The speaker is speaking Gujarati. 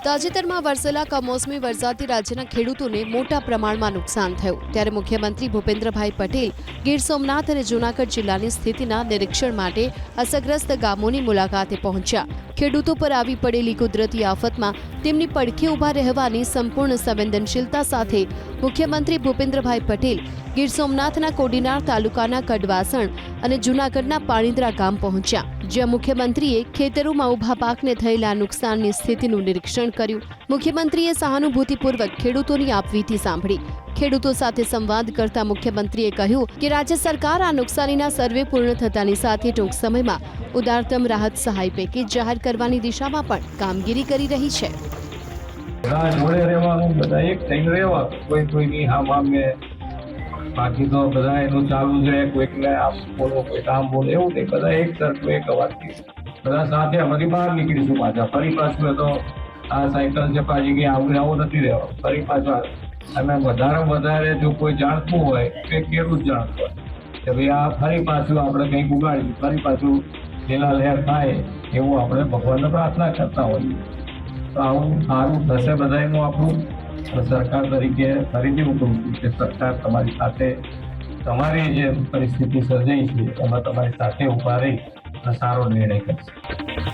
તાજેતરમાં વરસેલા કમોસમી વરસાદથી રાજ્યના ખેડૂતોને મોટા પ્રમાણમાં નુકસાન થયું, ત્યારે મુખ્યમંત્રી ભૂપેન્દ્રભાઈ પટેલ ગીર સોમનાથ અને જૂનાગઢ જિલ્લાની સ્થિતિના નિરીક્ષણ માટે અસરગ્રસ્ત ગામોની મુલાકાતે પહોંચ્યા. ખેડૂતો પર આવી પડેલી કુદરતી આફતમાં તેમની પડખે ઊભા રહેવાની સંપૂર્ણ સંવેદનશીલતા સાથે મુખ્યમંત્રી ભૂપેન્દ્રભાઈ પટેલ ગીર સોમનાથના કોડીનાર તાલુકાના કડવાસણ અને જૂનાગઢના પાણીદ્રા ગામ પહોંચ્યા, જ્યાં મુખ્યમંત્રીએ ખેતરોમાં ઊભા પાકને થયેલા નુકસાનની સ્થિતિનું નિરીક્ષણ કર્યું. મુખ્યમંત્રીએ સહાનુભૂતિપૂર્વક ખેડૂતોની આપવીતી સાંભળી. ખેડૂતો સાથે સંવાદ કરતા મુખ્યમંત્રીએ કહ્યું કે રાજ્ય સરકાર આ નુકસાનીના સર્વે પૂર્ણ થતાની સાથે ટૂંક સમયમાં ઉદારતમ રાહત સહાય પેકેજ જાહેર કરવાની દિશામાં પણ કામગીરી કરી રહી છે. બાકી તો બધા એનું ચાલુ છે, કોઈકને આમ બોલો કોઈ આમ બોલો એવું નહીં, બધા એક તરફ એક અવાજથી બધા સાથે અમારી બહાર નીકળીશું પાછા. ફરી પાછું તો આ સાયકલ છે પાછી કે આવું નથી રહેવાનું. ફરી પાછા અને વધારે જો કોઈ જાણતું હોય કે ખેડૂત જાણતું હોય કે ભાઈ આ ફરી પાછું આપણે કંઈક ઉગાડીશું, ફરી પાછું લીલા લહેર થાય એવું આપણે ભગવાનને પ્રાર્થના કરતા હોઈએ. તો આવું સારું થશે બધાનું આપણું. સરકાર તરીકે ફરીથી હું કહું છું કે સરકાર તમારી સાથે તમારી જે પરિસ્થિતિ સર્જાઈ છે એમાં તમારી સાથે ઊભા રહી અને સારો નિર્ણય કરશે.